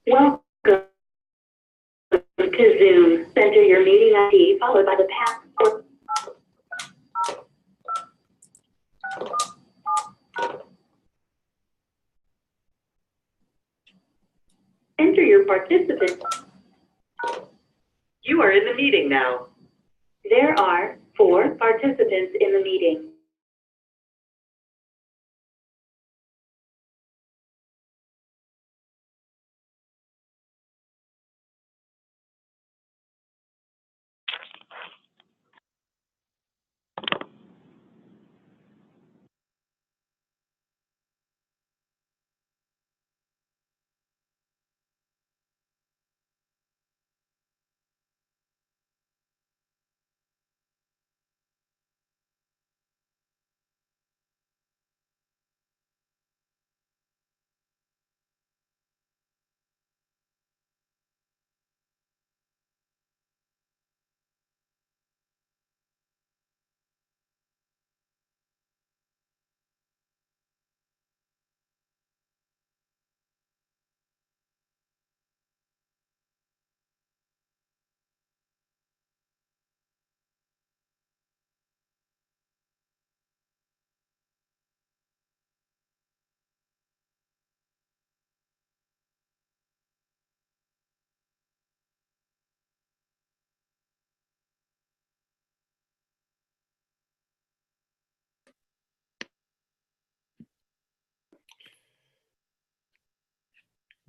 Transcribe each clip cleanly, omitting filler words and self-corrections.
Welcome to Zoom. Enter your meeting ID followed by the password. Enter your participant. You are in the meeting now. There are 4 participants in the meeting.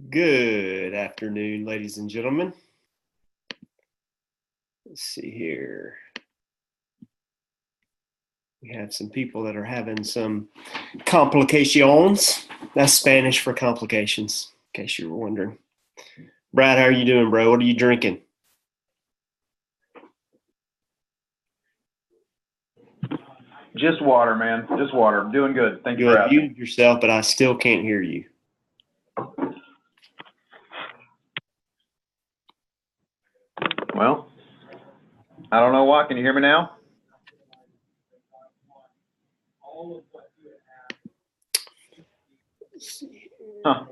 Good afternoon, ladies and gentlemen. Let's see here. We have some people that are having some complications. That's Spanish for complications, in case you were wondering. Brad, how are you doing, bro? What are you drinking? Just water, man. Just water. Doing good. Thank you for asking. You muted yourself, but I still can't hear you. Well, I don't know why. Can you hear me now? Huh.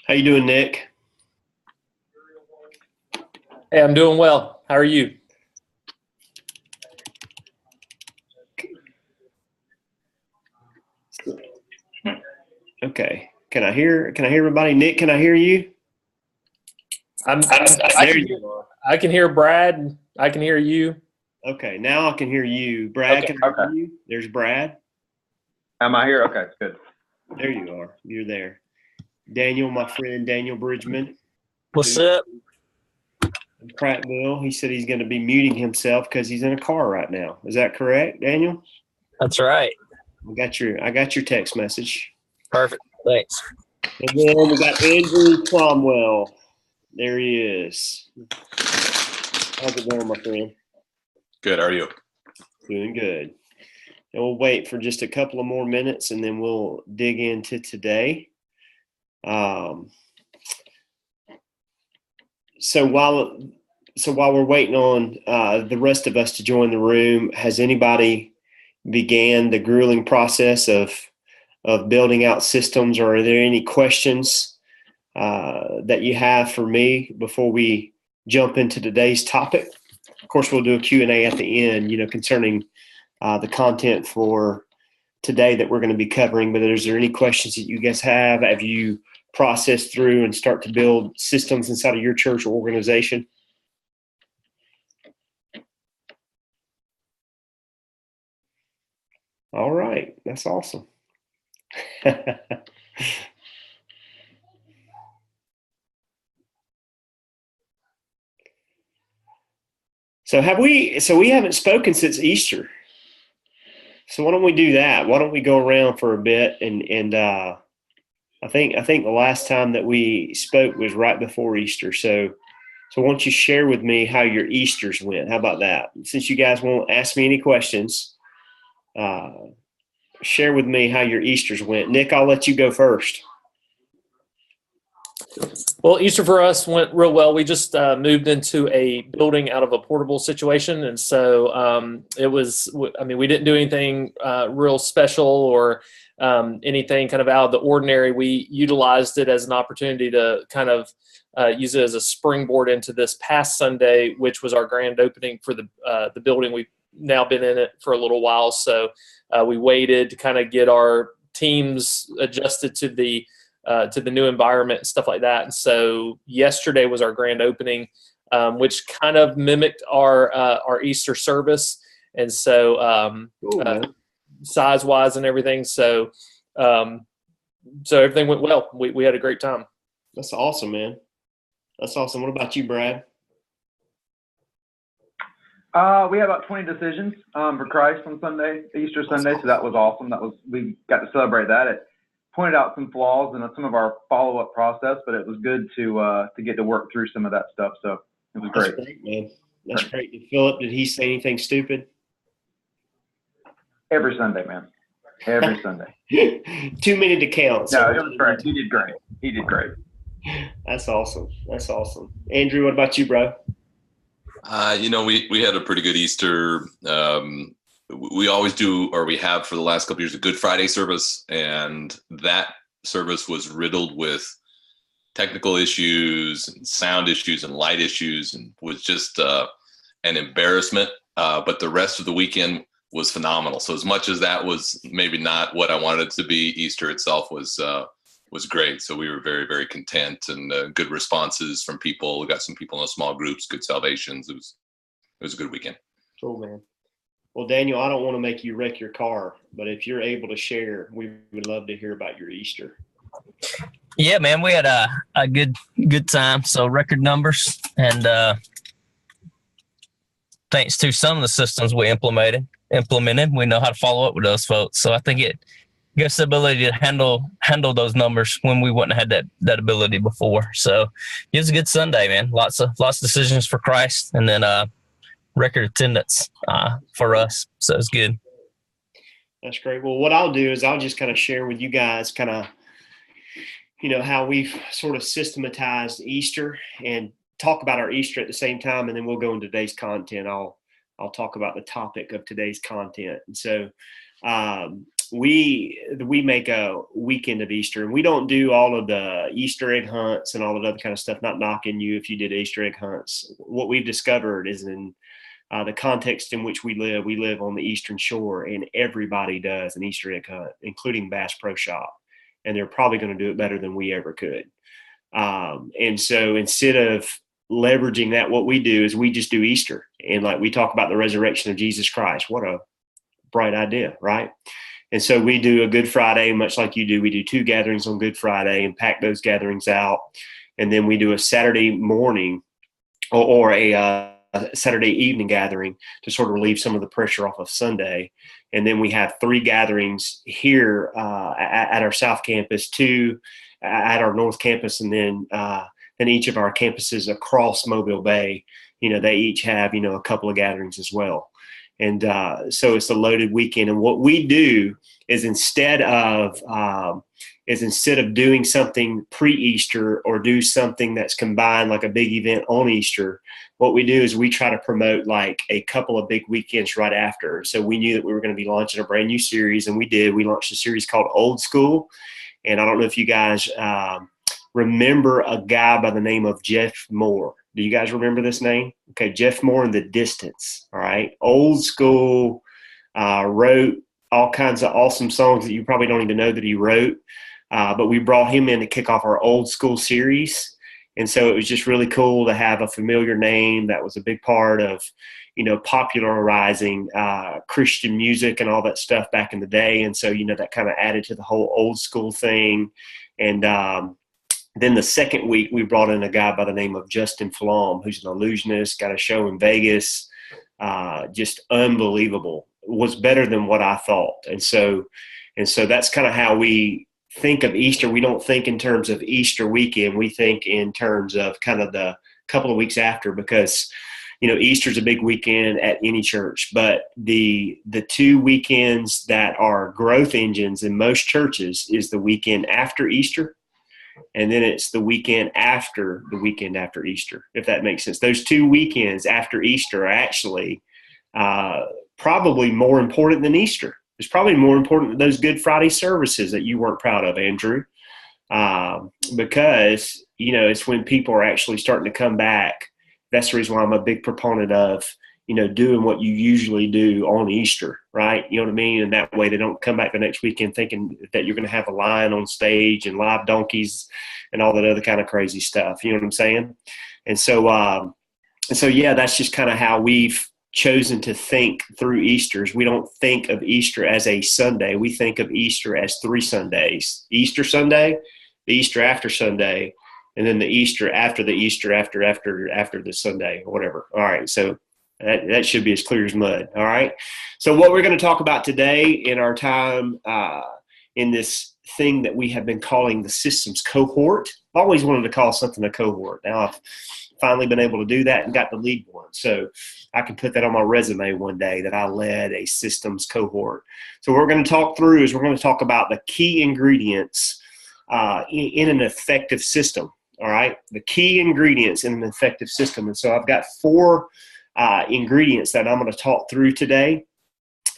How you doing, Nick? Hey, I'm doing well. How are you? Okay. Can I hear everybody? Nick, can I hear you? I can hear Brad. I can hear you. Okay, now I can hear you. Brad, Okay. can I hear you? There's Brad. Am I here? Okay, good. There you are. You're there. Daniel, my friend Daniel Bridgman. What's up? In Prattville. He said he's going to be muting himself because he's in a car right now. Is that correct, Daniel? That's right. I got your text message. Perfect. Thanks. And then we got Andrew Cromwell. There he is. How's it going, my friend? Good. How are you? Doing good. And we'll wait for just a couple of more minutes, and then we'll dig into today. So while we're waiting on the rest of us to join the room, has anybody began the grueling process of building out systems, or are there any questions that you have for me before we jump into today's topic? Of course, we'll do a Q&A at the end, concerning the content for today that we're going to be covering. But is there any questions that you guys have? Have you processed through and start to build systems inside of your church or organization? All right, that's awesome. So we haven't spoken since Easter. So why don't we do that? Why don't we go around for a bit and I think the last time that we spoke was right before Easter. So why don't you share with me how your Easters went? How about that? Since you guys won't ask me any questions, share with me how your Easters went. Nick, I'll let you go first. Well, Easter for us went real well. We just moved into a building out of a portable situation. And so it was, I mean, we didn't do anything real special or anything kind of out of the ordinary. We utilized it as an opportunity to kind of use it as a springboard into this past Sunday, which was our grand opening for the building. We've now been in it for a little while. So we waited to kind of get our teams adjusted to the new environment and stuff like that. And so yesterday was our grand opening, which kind of mimicked our Easter service. And so size wise and everything. So everything went well. We had a great time. That's awesome, man. That's awesome. What about you, Brad? We had about 20 decisions for Christ on Sunday, Easter Sunday. So that was awesome. We got to celebrate that. It pointed out some flaws in some of our follow-up process, but it was good to get to work through some of that stuff. So it was great. That's great, man. That's great. Philip, did he say anything stupid? Every Sunday, man. Every Sunday. Too many to count. No, it was great. He did great. He did great. That's awesome. That's awesome. Andrew, what about you, bro? We had a pretty good Easter. We always do, or we have for the last couple of years, a Good Friday service, and that service was riddled with technical issues and sound issues and light issues, and was just an embarrassment. But the rest of the weekend was phenomenal. So as much as that was maybe not what I wanted it to be, Easter itself was great. So we were very, very content, and good responses from people. We got some people in the small groups, good salvations. It was a good weekend. Cool, man. Well, Daniel, I don't want to make you wreck your car, but if you're able to share, we would love to hear about your Easter. Yeah, man, we had a good time. So record numbers, and thanks to some of the systems we implemented, we know how to follow up with those folks. So I think it gives us the ability to handle those numbers when we wouldn't have had that ability before. So it was a good Sunday, man. Lots of decisions for Christ, and then record attendance for us. So it's good. That's great. Well, what I'll do is I'll just kind of share with you guys kind of, how we've sort of systematized Easter and talk about our Easter at the same time. And then we'll go into today's content. I'll talk about the topic of today's content. And so we make a weekend of Easter, and we don't do all of the Easter egg hunts and all of that other kind of stuff, not knocking you if you did Easter egg hunts. What we've discovered is in the context in which we live on the Eastern Shore, and everybody does an Easter egg hunt, including Bass Pro Shop. And they're probably going to do it better than we ever could. And so instead of leveraging that, what we do is we just do Easter. And like we talk about the resurrection of Jesus Christ. What a bright idea, right? And so we do a Good Friday, much like you do. We do 2 gatherings on Good Friday and pack those gatherings out. And then we do a Saturday morning or a Saturday evening gathering to sort of relieve some of the pressure off of Sunday. And then we have 3 gatherings here at our South Campus, 2 at our North Campus, and then each of our campuses across Mobile Bay, they each have, a couple of gatherings as well. And so it's a loaded weekend. And what we do is instead of doing something pre-Easter or do something that's combined like a big event on Easter, what we do is we try to promote like a couple of big weekends right after. So we knew that we were going to be launching a brand new series, and we did. We launched a series called Old School. And I don't know if you guys remember a guy by the name of Jeff Moore. Do you guys remember this name? Okay, Jeff Moore in the Distance. All right. Old School, wrote all kinds of awesome songs that you probably don't even know that he wrote. But we brought him in to kick off our Old School series. And so it was just really cool to have a familiar name that was a big part of, popularizing Christian music and all that stuff back in the day. And so, that kind of added to the whole Old School thing. And then the second week, we brought in a guy by the name of Justin Flom, who's an illusionist, got a show in Vegas, just unbelievable. It was better than what I thought. And so that's kind of how we think of Easter. We don't think in terms of Easter weekend. We think in terms of kind of the couple of weeks after, because Easter's a big weekend at any church, but the 2 weekends that are growth engines in most churches is the weekend after Easter, and then it's the weekend after Easter, if that makes sense. Those 2 weekends after Easter are actually probably more important than Easter. It's probably more important than those Good Friday services that you weren't proud of, Andrew, because, it's when people are actually starting to come back. That's the reason why I'm a big proponent of, doing what you usually do on Easter, right? You know what I mean? And that way they don't come back the next weekend thinking that you're going to have a lion on stage and live donkeys and all that other kind of crazy stuff. You know what I'm saying? And so, yeah, that's just kind of how we've chosen to think through Easters. We don't think of Easter as a Sunday. We think of Easter as 3 Sundays: Easter Sunday, the Easter after Sunday, and then the Easter after the Easter after the Sunday or whatever. All right. So that should be as clear as mud. All right. So what we're going to talk about today in our time in this thing that we have been calling the systems cohort. I've always wanted to call something a cohort. Now I've finally been able to do that and got to lead one. So I can put that on my resume one day that I led a systems cohort. So what we're going to talk through is we're going to talk about the key ingredients in an effective system. All right, the key ingredients in an effective system. And so I've got 4 ingredients that I'm going to talk through today.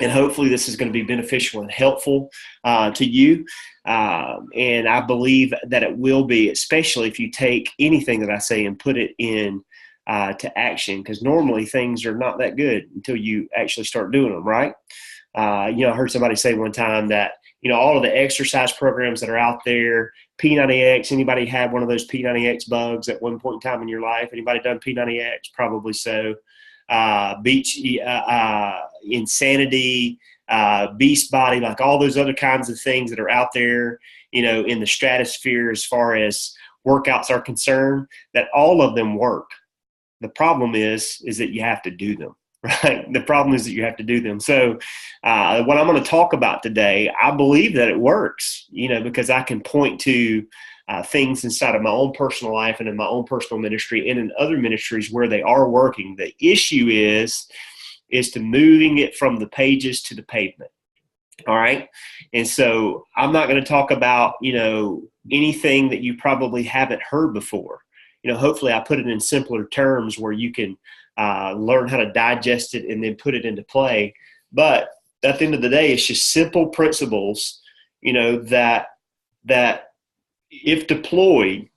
And hopefully this is going to be beneficial and helpful to you. And I believe that it will be, especially if you take anything that I say and put it in to action, because normally things are not that good until you actually start doing them, right? I heard somebody say one time that, all of the exercise programs that are out there, P90X, anybody had one of those P90X bugs at one point in time in your life? Anybody done P90X? Probably so. Beach Insanity, Beast Body, like all those other kinds of things that are out there, in the stratosphere as far as workouts are concerned, that all of them work. The problem is that you have to do them. Right. The problem is that you have to do them. So what I'm going to talk about today, I believe that it works, because I can point to things inside of my own personal life and in my own personal ministry and in other ministries where they are working. The issue is to moving it from the pages to the pavement. All right. And so I'm not going to talk about, anything that you probably haven't heard before. Hopefully I put it in simpler terms where you can learn how to digest it and then put it into play. But at the end of the day, it's just simple principles, that if deployed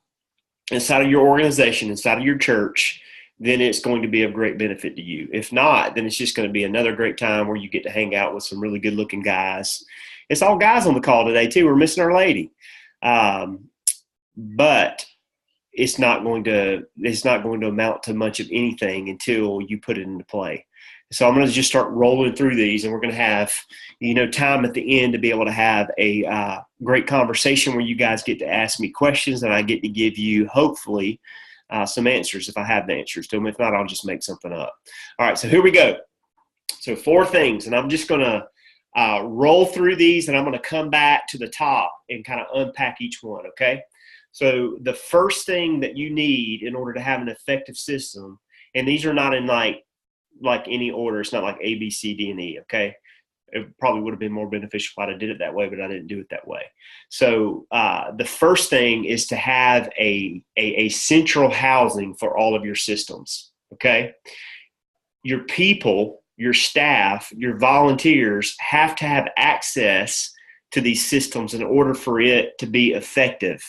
inside of your organization, inside of your church, then it's going to be of great benefit to you. If not, then it's just going to be another great time where you get to hang out with some really good looking guys. It's all guys on the call today too. We're missing our lady. But it's not going to amount to much of anything until you put it into play. So I'm going to just start rolling through these, and we're going to have, time at the end to be able to have a great conversation where you guys get to ask me questions and I get to give you, hopefully, some answers if I have the answers to them. If not, I'll just make something up. All right, so here we go. So 4 things, and I'm just going to roll through these, and I'm going to come back to the top and kind of unpack each one, okay? So the first thing that you need in order to have an effective system, and these are not in like any order. It's not like A, B, C, D, and E, okay? It probably would have been more beneficial if I did it that way, but I didn't do it that way. So the first thing is to have a central housing for all of your systems, okay? Your people, your staff, your volunteers have to have access to these systems in order for it to be effective.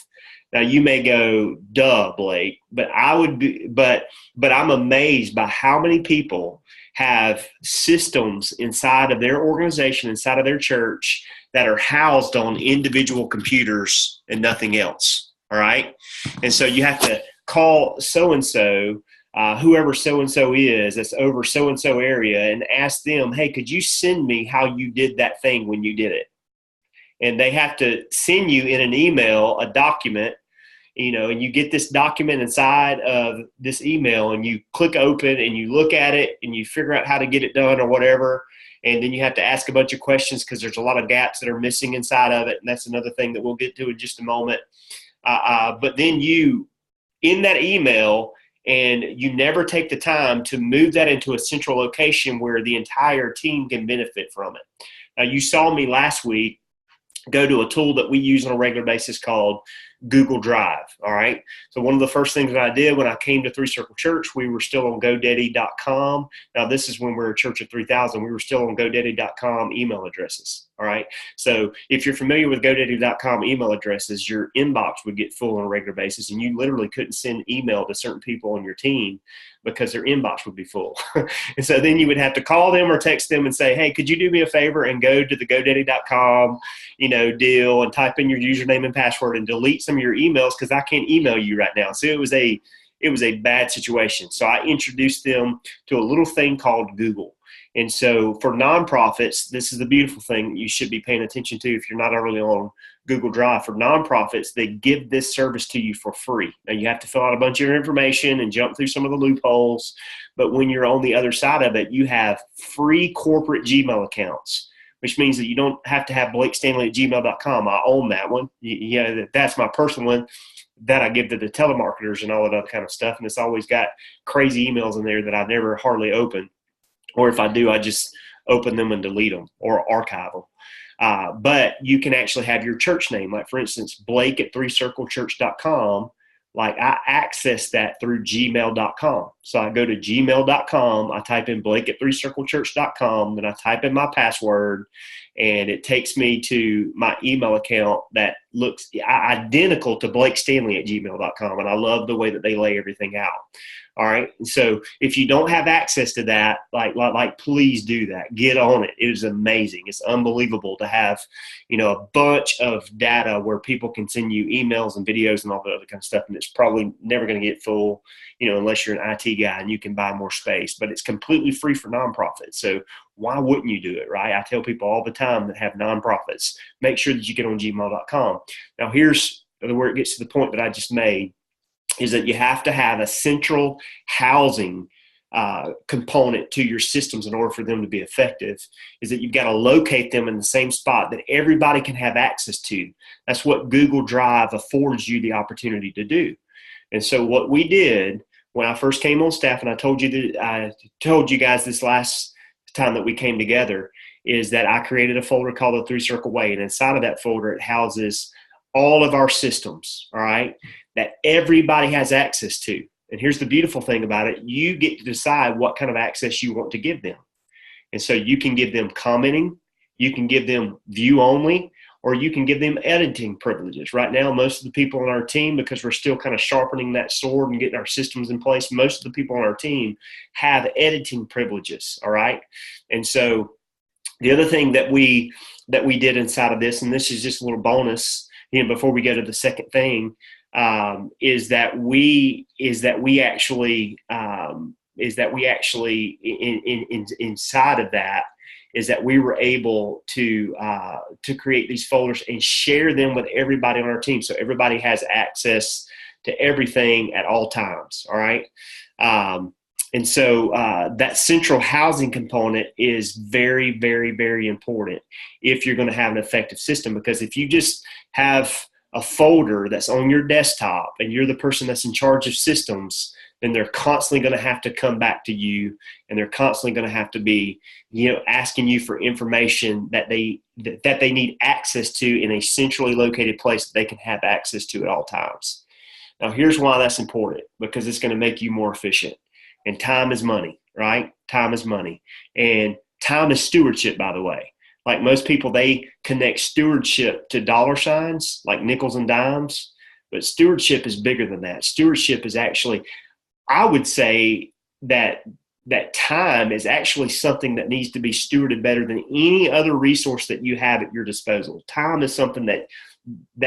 Now you may go, duh, Blake, but I'm amazed by how many people have systems inside of their organization, inside of their church, that are housed on individual computers and nothing else. All right. And so you have to call so-and-so, whoever so-and-so is that's over so-and-so area, and ask them, hey, could you send me how you did that thing when you did it? And they have to send you in an email a document, and you get this document inside of this email and you click open and you look at it and you figure out how to get it done or whatever. And then you have to ask a bunch of questions because there's a lot of gaps that are missing inside of it. And that's another thing that we'll get to in just a moment. But then you, in that email, and you never take the time to move that into a central location where the entire team can benefit from it. Now, you saw me last week go to a tool that we use on a regular basis called Google Drive. All right. So one of the first things that I did when I came to Three Circle Church, we were still on GoDaddy.com. Now, this is when we were a church of 3,000. We were still on GoDaddy.com email addresses. All right. So if you're familiar with GoDaddy.com email addresses, your inbox would get full on a regular basis, and you literally couldn't send email to certain people on your team because their inbox would be full. And so then you would have to call them or text them and say, hey, could you do me a favor and go to the GoDaddy.com, deal and type in your username and password and delete some of your emails because I can't email you right now. So it was a bad situation. So I introduced them to a little thing called Google. And so for nonprofits, this is the beautiful thing you should be paying attention to if you're not already on Google Drive. For nonprofits, they give this service to you for free. Now, you have to fill out a bunch of your information and jump through some of the loopholes. But when you're on the other side of it, you have free corporate Gmail accounts, which means that you don't have to have blakestanley@gmail.com. I own that one. That's my personal one that I give to the telemarketers and all that other kind of stuff. And it's always got crazy emails in there that I never hardly open. Or if I do, I just open them and delete them or archive them. But you can actually have your church name. Like, for instance, Blake@threecirclechurch.com. Like, I access that through gmail.com. So I go to gmail.com, I type in Blake@threecirclechurch.com, then I type in my password, and it takes me to my email account that looks identical to BlakeStanley@gmail.com. And I love the way that they lay everything out. All right. And so if you don't have access to that, like please do that. Get on it. It is amazing. It's unbelievable to have, a bunch of data where people can send you emails and videos and all that other kind of stuff. And it's probably never going to get full, unless you're an IT guy and you can buy more space. But it's completely free for nonprofits. So why wouldn't you do it, right? I tell people all the time that have nonprofits, make sure that you get on gmail.com. Now, here's where it gets to the point that I just made, is that you have to have a central housing component to your systems in order for them to be effective, is that you've got to locate them in the same spot that everybody can have access to. That's what Google Drive affords you the opportunity to do. And so what we did when I first came on staff, and I told you guys this last time that we came together, is that I created a folder called the Three Circle Way. And inside of that folder, it houses all of our systems, all right, that everybody has access to. And here's the beautiful thing about it. You get to decide what kind of access you want to give them. And so you can give them commenting, you can give them view only, or you can give them editing privileges. Right now, most of the people on our team, because we're still kind of sharpening that sword and getting our systems in place, most of the people on our team have editing privileges, all right? And so the other thing that we did inside of this, and this is just a little bonus, before we go to the second thing, is that we actually inside of that is that we were able to create these folders and share them with everybody on our team, so everybody has access to everything at all times. All right. And so that central housing component is very, very, very important if you're going to have an effective system, because if you just have a folder that's on your desktop and you're the person that's in charge of systems, then they're constantly going to have to come back to you, and they're constantly going to have to be, asking you for information that they need access to in a centrally located place that they can have access to at all times. Now, here's why that's important, because it's going to make you more efficient. And time is money, right? Time is money. And time is stewardship, by the way. Like most people, they connect stewardship to dollar signs, like nickels and dimes. But stewardship is bigger than that. Stewardship is actually, I would say that time is actually something that needs to be stewarded better than any other resource that you have at your disposal. Time is something that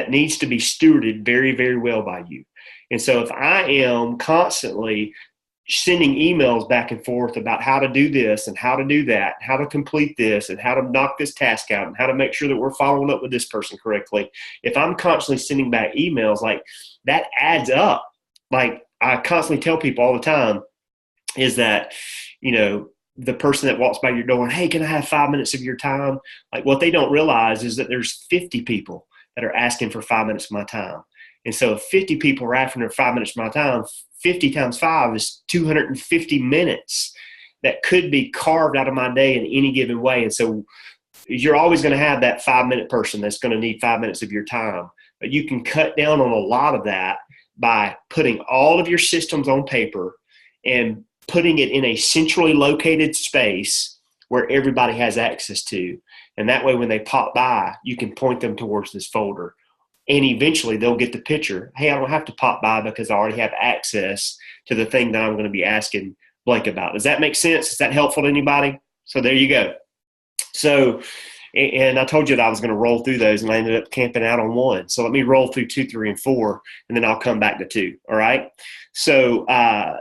needs to be stewarded very, very well by you. And so if I am constantly sending emails back and forth about how to do this and how to do that, how to complete this and how to knock this task out and how to make sure that we're following up with this person correctly. If I'm constantly sending back emails, like that adds up. Like I constantly tell people all the time is that, you know, the person that walks by your door and, hey, can I have 5 minutes of your time? Like what they don't realize is that there's 50 people that are asking for 5 minutes of my time. And so if 50 people are asking for 5 minutes of my time, 50 times 5 is 250 minutes that could be carved out of my day in any given way. And so you're always going to have that 5-minute person that's going to need 5 minutes of your time. But you can cut down on a lot of that by putting all of your systems on paper and putting it in a centrally located space where everybody has access to. And that way, when they pop by, you can point them towards this folder. And eventually they'll get the picture. Hey, I don't have to pop by because I already have access to the thing that I'm going to be asking Blake about. Does that make sense? Is that helpful to anybody? So there you go. So, and I told you that I was going to roll through those and I ended up camping out on 1. So let me roll through 2, 3, and 4, and then I'll come back to 2. All right. So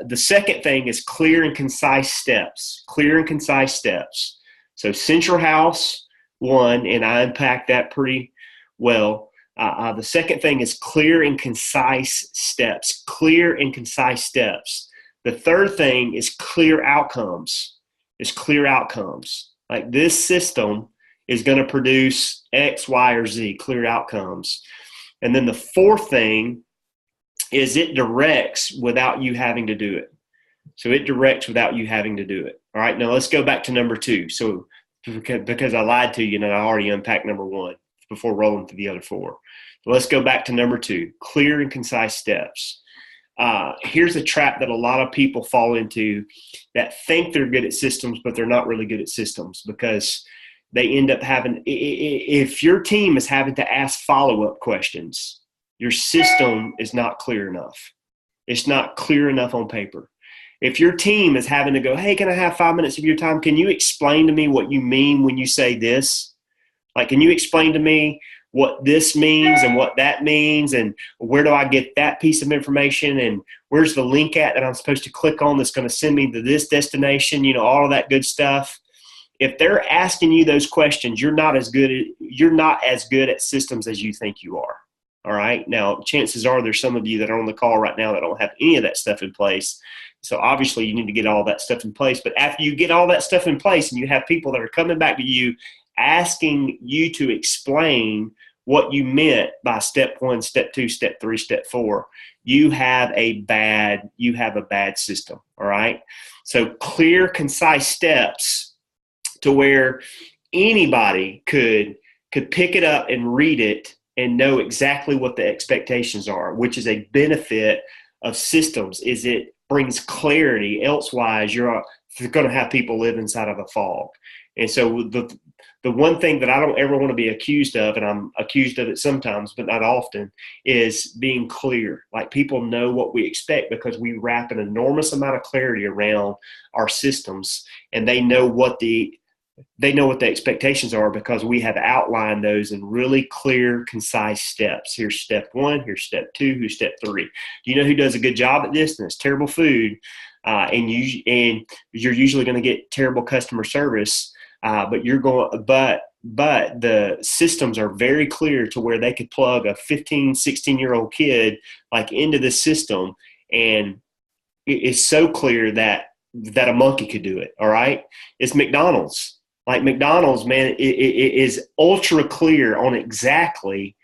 the second thing is clear and concise steps. Clear and concise steps. So central house, 1, and I unpacked that pretty well. The second thing is clear and concise steps. Clear and concise steps. The third thing is clear outcomes. Is clear outcomes. Like this system is going to produce X, Y, or Z, clear outcomes. And then the fourth thing is it directs without you having to do it. So it directs without you having to do it. All right, now let's go back to number 2. So because I lied to you and I already unpacked number 1 before rolling to the other 4. So let's go back to number 2, clear and concise steps. Here's a trap that a lot of people fall into that think they're good at systems, but they're not really good at systems because they end up having, if your team is having to ask follow-up questions, your system is not clear enough. It's not clear enough on paper. If your team is having to go, hey, can I have 5 minutes of your time? Can you explain to me what you mean when you say this? Like, can you explain to me what this means and what that means and where do I get that piece of information and where's the link at that I'm supposed to click on that's going to send me to this destination, you know, all of that good stuff. If they're asking you those questions, you're not as good at systems as you think you are. All right. Now, chances are there's some of you that are on the call right now that don't have any of that stuff in place. So obviously you need to get all that stuff in place. But after you get all that stuff in place and you have people that are coming back to you asking you to explain what you meant by step 1, step 2, step 3, step 4, you have a bad system. All right. So clear, concise steps to where anybody could pick it up and read it and know exactly what the expectations are, which is a benefit of systems, is it brings clarity. Elsewise, you're going to have people live inside of a fog. And so the one thing that I don't ever want to be accused of, and I'm accused of it sometimes, but not often, is being clear. Like people know what we expect because we wrap an enormous amount of clarity around our systems, and they know what the expectations are because we have outlined those in really clear, concise steps. Here's step 1, here's step 2, here's step 3. Do you know who does a good job at this? And it's Terrible Food. And you're usually going to get terrible customer service. But the systems are very clear to where they could plug a 15, 16-year-old kid like into the system. And it's so clear that a monkey could do it. All right. It's McDonald's. Like McDonald's, man, it is ultra clear on exactly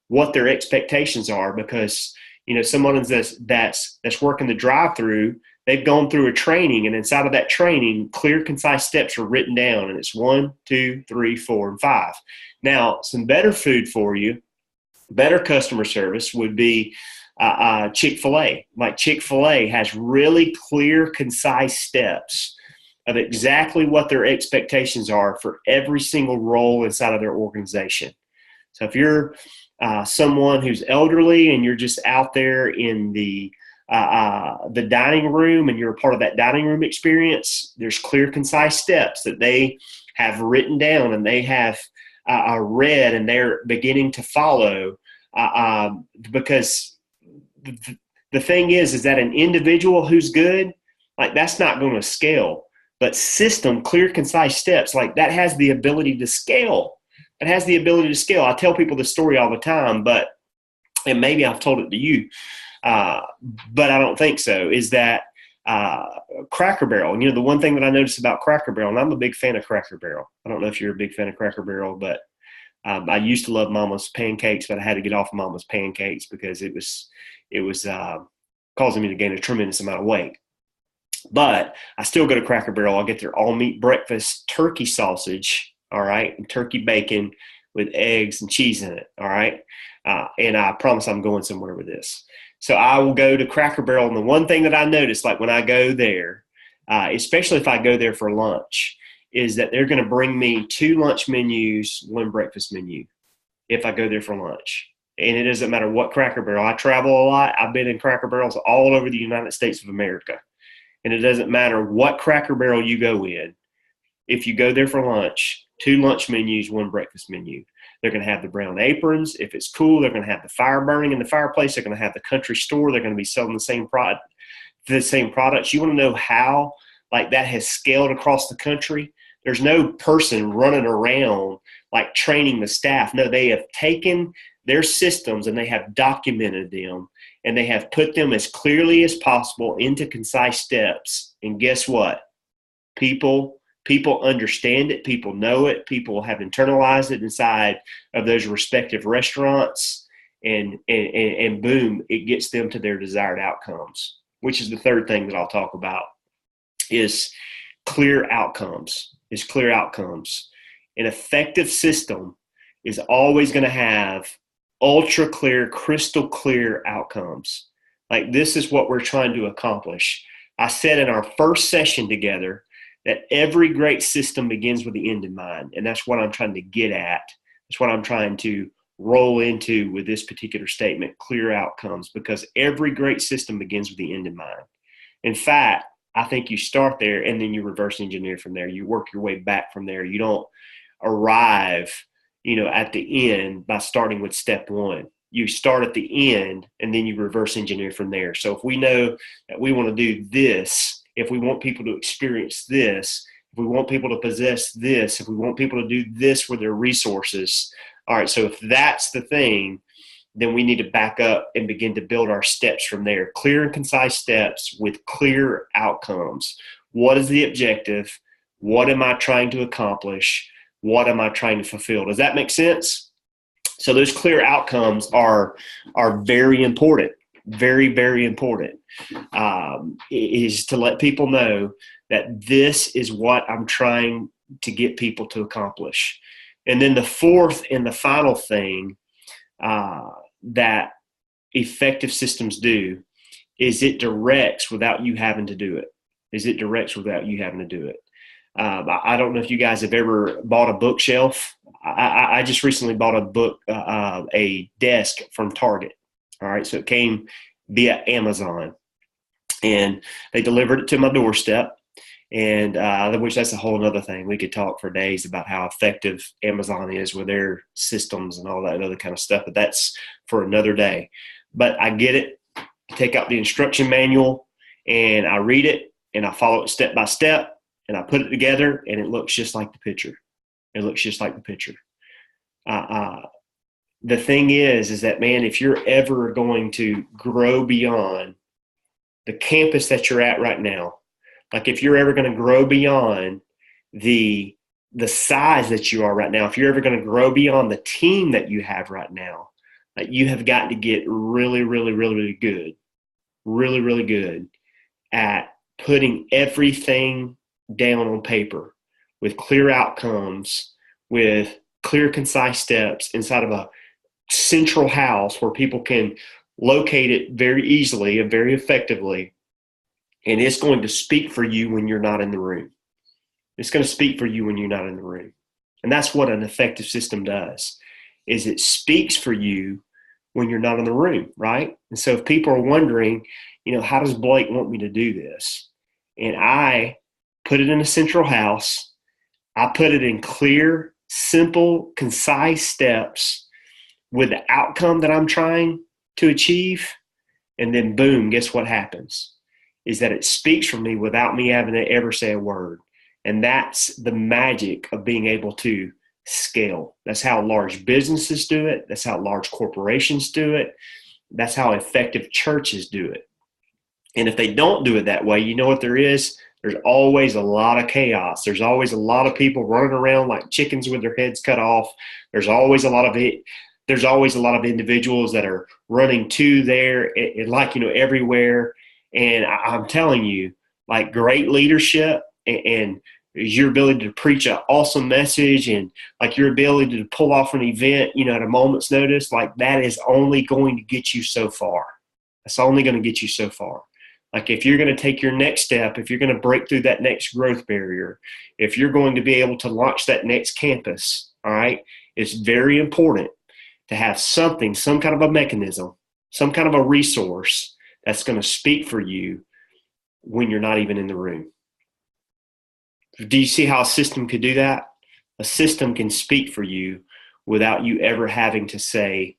what their expectations are because, you know, someone that's working the drive-through, they've gone through a training, and inside of that training, clear, concise steps are written down, and it's 1, 2, 3, 4, and 5. Now, some better food for you, better customer service would be Chick-fil-A. Like Chick-fil-A has really clear, concise steps of exactly what their expectations are for every single role inside of their organization. So if you're someone who's elderly and you're just out there in the dining room and you're a part of that dining room experience, there's clear, concise steps that they have written down and they have read and they're beginning to follow because the thing is that an individual who's good Like that's not going to scale. But system, clear, concise steps, like that has the ability to scale. It has the ability to scale. I tell people this story all the time, and maybe I've told it to you, but I don't think so, is that Cracker Barrel. The one thing that I noticed about Cracker Barrel, and I'm a big fan of Cracker Barrel. I don't know if you're a big fan of Cracker Barrel, but I used to love Mama's pancakes, but I had to get off of Mama's pancakes because it was causing me to gain a tremendous amount of weight. But I still go to Cracker Barrel. I'll get their all-meat breakfast turkey sausage, all right, and turkey bacon with eggs and cheese in it, all right? And I promise I'm going somewhere with this. So I will go to Cracker Barrel, and the one thing that I notice, like when I go there, especially if I go there for lunch, is that they're going to bring me 2 lunch menus, 1 breakfast menu if I go there for lunch. And it doesn't matter what Cracker Barrel. I travel a lot. I've been in Cracker Barrels all over the United States of America. And it doesn't matter what Cracker Barrel you go in. If you go there for lunch, 2 lunch menus, 1 breakfast menu. They're going to have the brown aprons. If it's cool, they're going to have the fire burning in the fireplace. They're going to have the country store. They're going to be selling the same products. You want to know how like that has scaled across the country? There's no person running around like training the staff. No, they have taken their systems and they have documented them and they have put them as clearly as possible into concise steps. And guess what? People understand it. People know it. People have internalized it inside of those respective restaurants. And boom, it gets them to their desired outcomes, which is the third thing that I'll talk about is clear outcomes. An effective system is always going to have ultra clear, crystal clear outcomes. Like this is what we're trying to accomplish. I said in our first session together that every great system begins with the end in mind. And that's what I'm trying to get at. That's what I'm trying to roll into with this particular statement, clear outcomes, because every great system begins with the end in mind. In fact, I think you start there and then you reverse engineer from there. You work your way back from there. You don't arrive, at the end by starting with step 1. You start at the end and then you reverse engineer from there. So if we know that we want to do this, if we want people to experience this, if we want people to possess this, if we want people to do this with their resources, all right, so if that's the thing, then we need to back up and begin to build our steps from there. Clear and concise steps with clear outcomes. What is the objective? What am I trying to accomplish? What am I trying to fulfill? Does that make sense? So those clear outcomes are very important, very, very important, is to let people know that this is what I'm trying to get people to accomplish. And then the fourth and the final thing that effective systems do is it directs without you having to do it. I don't know if you guys have ever bought a bookshelf. I just recently bought a book, a desk from Target. All right. So it came via Amazon and they delivered it to my doorstep. And which that's a whole other thing. We could talk for days about how effective Amazon is with their systems and all that other kind of stuff, but that's for another day. But I get it, take out the instruction manual and I read it and I follow it step by step and I put it together and it looks just like the picture. The thing is that, man, if you're ever going to grow beyond the campus that you're at right now, like if you're ever going to grow beyond the size that you are right now, if you're ever going to grow beyond the team that you have right now, like you have got to get really, really, really, really good at putting everything down on paper with clear outcomes, with clear, concise steps inside of a central house where people can locate it very easily and very effectively. And it's going to speak for you when you're not in the room. And that's what an effective system does, is it speaks for you when you're not in the room, right? And so if people are wondering, how does Blake want me to do this? And I put it in a central house. I put it in clear, simple, concise steps with the outcome that I'm trying to achieve. And then boom, guess what happens? is that it speaks for me without me having to ever say a word. And that's the magic of being able to scale. That's how large businesses do it. That's how large corporations do it. That's how effective churches do it. And if they don't do it that way, you know what there is? There's always a lot of chaos. There's always a lot of people running around like chickens with their heads cut off. There's always a lot of individuals that are running to there, like, everywhere. And I'm telling you, like, great leadership and your ability to preach an awesome message and like your ability to pull off an event, at a moment's notice, like that is only going to get you so far. That's only going to get you so far. Like if you're going to take your next step, if you're going to break through that next growth barrier, if you're going to be able to launch that next campus, all right, it's very important to have some kind of a mechanism, some kind of a resource that's going to speak for you when you're not even in the room. Do you see how a system could do that? A system can speak for you without you ever having to say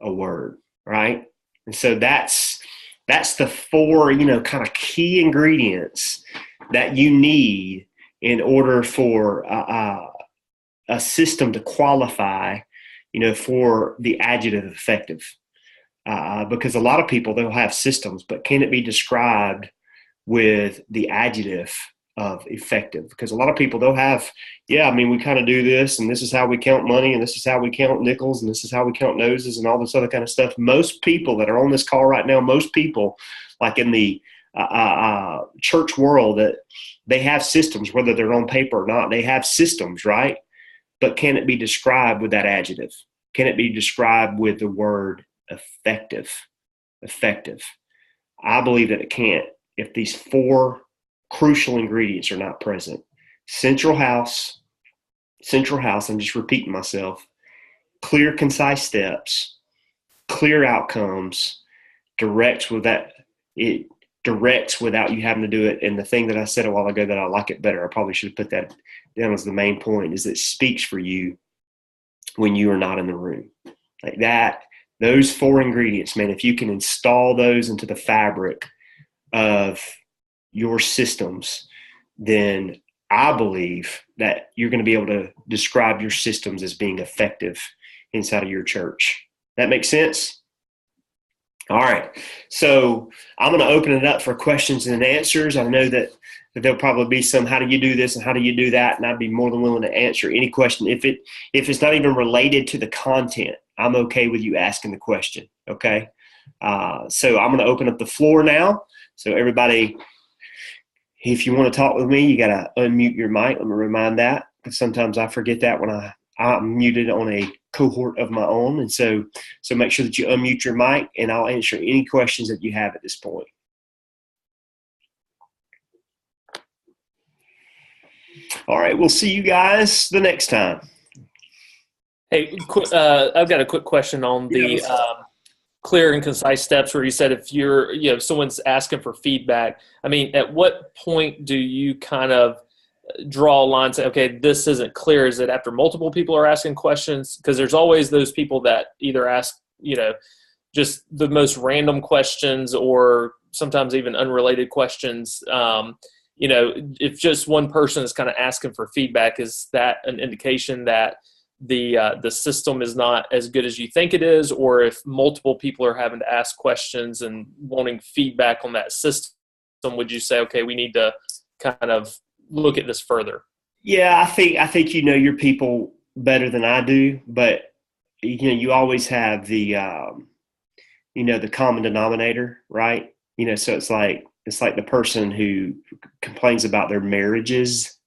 a word, right? And so that's the four, kind of key ingredients that you need in order for a system to qualify, for the adjective effective. Because a lot of people, they'll have systems, but can it be described with the adjective of effective? Because a lot of people, they'll have, we kind of do this, and this is how we count money, and this is how we count nickels, and this is how we count noses, and all this other kind of stuff. Most people that are on this call right now, most people, like in the church world, that they have systems, whether they're on paper or not. They have systems, right? But can it be described with that adjective? Can it be described with the word effective? Effective. I believe that it can't if these four crucial ingredients are not present. Central house, I'm just repeating myself, clear, concise steps, clear outcomes, directs without you having to do it. And the thing that I said a while ago that I like it better, I probably should have put that down as the main point, is it speaks for you when you are not in the room. Like that, those four ingredients, man, if you can install those into the fabric of your systems, then I believe that you're going to be able to describe your systems as being effective inside of your church. That makes sense? All right. So I'm going to open it up for questions and answers. I know that there'll probably be some, how do you do this and how do you do that? And I'd be more than willing to answer any question. If it's not even related to the content, I'm okay with you asking the question. Okay. So I'm going to open up the floor now. So everybody, if you want to talk with me, you got to unmute your mic. Let me remind that, because sometimes I forget that when I'm muted on a cohort of my own. And so make sure that you unmute your mic, and I'll answer any questions that you have at this point. All right. We'll see you guys the next time. Hey, I've got a quick question on the clear and concise steps, where you said if someone's asking for feedback, I mean, at what point do you kind of draw a line and say, okay, this isn't clear? Is it after multiple people are asking questions? Because there's always those people that either ask, just the most random questions, or sometimes even unrelated questions. If just one person is kind of asking for feedback, is that an indication that the system is not as good as you think it is? Or if multiple people are having to ask questions and wanting feedback on that system, would you say, okay, we need to kind of look at this further? Yeah, I think your people better than I do, but you always have the the common denominator, right? So it's like the person who complains about their marriages,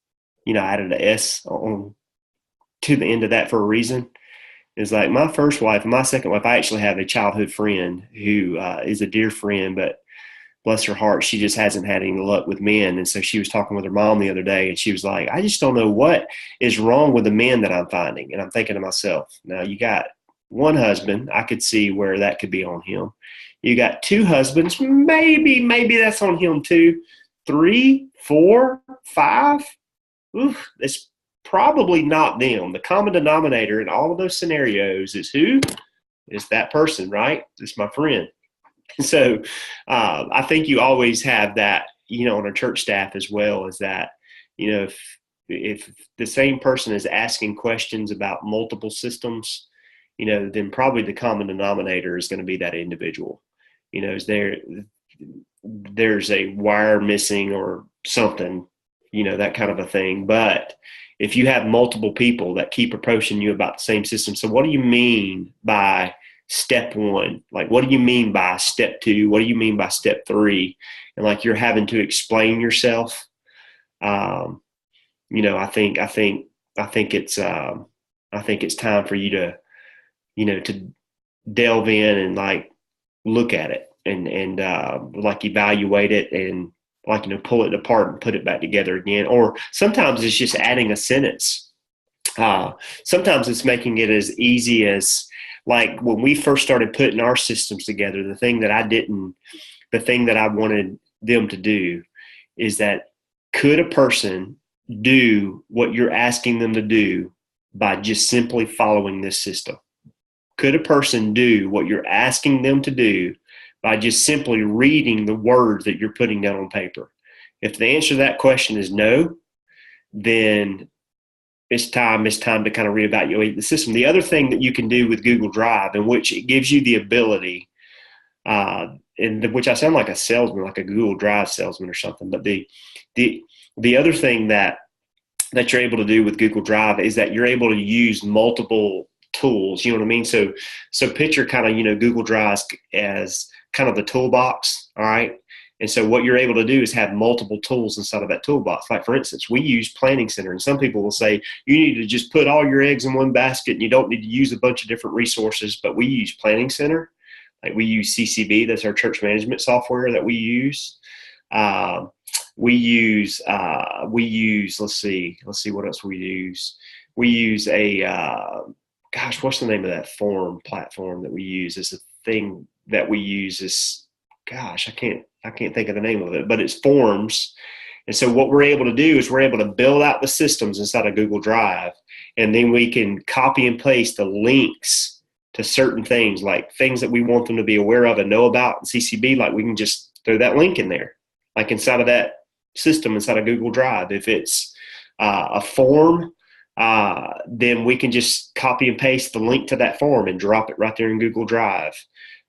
added an S on to the end of that for a reason. Is like my first wife and my second wife. I actually have a childhood friend who is a dear friend, but bless her heart, she just hasn't had any luck with men. And so she was talking with her mom the other day, and she was like, I just don't know what is wrong with the men that I'm finding. And I'm thinking to myself, now you got one husband, I could see where that could be on him. You got two husbands, maybe that's on him too. 3, 4, 5. Oof, it's probably not them. The common denominator in all of those scenarios is who? It's that person, right? It's my friend. So I think you always have that, on a church staff as well, is that, if the same person is asking questions about multiple systems, then probably the common denominator is going to be that individual. Is there's a wire missing or something, that kind of a thing. But if you have multiple people that keep approaching you about the same system, so what do you mean by step one? Like, what do you mean by step two? What do you mean by step three? And like, you're having to explain yourself. I think it's time for you to, to delve in and like look at it and like evaluate it and like, pull it apart and put it back together again. Or sometimes it's just adding a sentence. Sometimes it's making it as easy as, like, when we first started putting our systems together, the thing that I wanted them to do is that, could a person do what you're asking them to do by just simply following this system? Could a person do what you're asking them to do by just simply reading the words that you're putting down on paper? If the answer to that question is no, then it's time to kind of reevaluate the system. The other thing that you can do with Google Drive, in which it gives you the ability, which I sound like a salesman, like a Google Drive salesman or something, but the other thing that you're able to do with Google Drive is that you're able to use multiple tools. You know what I mean? So picture kind of, Google Drive as kind of the toolbox. All right. And so what you're able to do is have multiple tools inside of that toolbox. Like, for instance, we use Planning Center, and some people will say you need to just put all your eggs in one basket and you don't need to use a bunch of different resources. But we use Planning Center. Like, we use CCB, that's our church management software that we use. We use, let's see what else we use. We use what's the name of that form platform that we use? It's a thing that we use is, I can't think of the name of it, but it's Forms. And so what we're able to do is we're able to build out the systems inside of Google Drive, and then we can copy and paste the links to certain things, like things that we want them to be aware of and know about in CCB. Like, we can just throw that link in there, like inside of that system, inside of Google Drive. If it's a form, then we can just copy and paste the link to that form and drop it right there in Google Drive.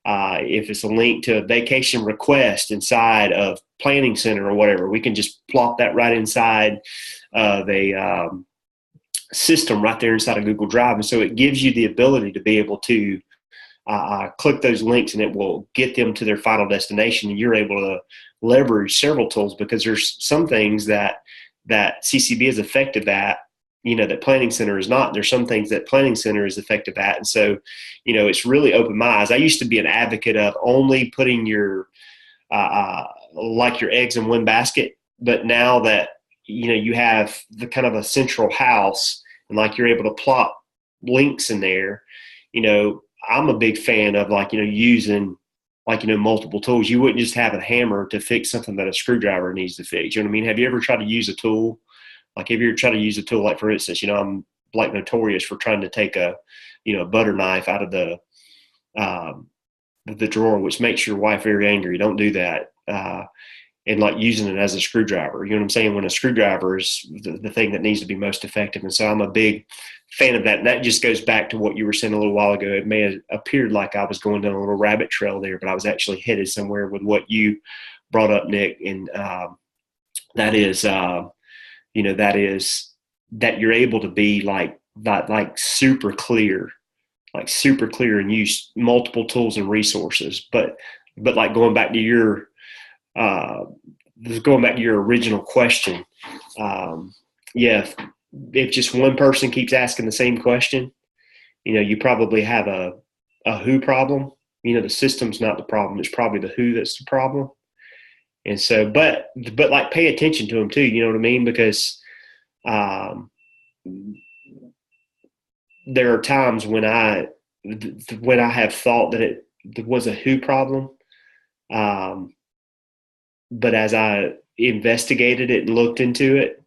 If it's a link to a vacation request inside of Planning Center or whatever, we can just plop that right inside of a system right there inside of Google Drive. And so it gives you the ability to be able to click those links, and it will get them to their final destination. And you're able to leverage several tools, because there's some things that CCB is effective at, that Planning Center is not. There's some things that Planning Center is effective at. And so, it's really opened my eyes. I used to be an advocate of only putting your eggs in one basket. But now that, you have the kind of a central house, and like, you're able to plop links in there, I'm a big fan of using multiple tools. You wouldn't just have a hammer to fix something that a screwdriver needs to fix. You know what I mean? Have you ever tried to use a tool? Like, if you're trying to use a tool, like, for instance, I'm like notorious for trying to take a butter knife out of the drawer, which makes your wife very angry. Don't do that. And like using it as a screwdriver, you know what I'm saying? When a screwdriver is the thing that needs to be most effective. And so I'm a big fan of that. And that just goes back to what you were saying a little while ago. It may have appeared like I was going down a little rabbit trail there, but I was actually headed somewhere with what you brought up, Nick. And that is that you're able to be like super clear and use multiple tools and resources. But like, going back to your original question, if just one person keeps asking the same question, you probably have a who problem. The system's not the problem. It's probably the who that's the problem. And so, but like, pay attention to them too. You know what I mean? Because there are times when I have thought that it was a who problem. But as I investigated it and looked into it,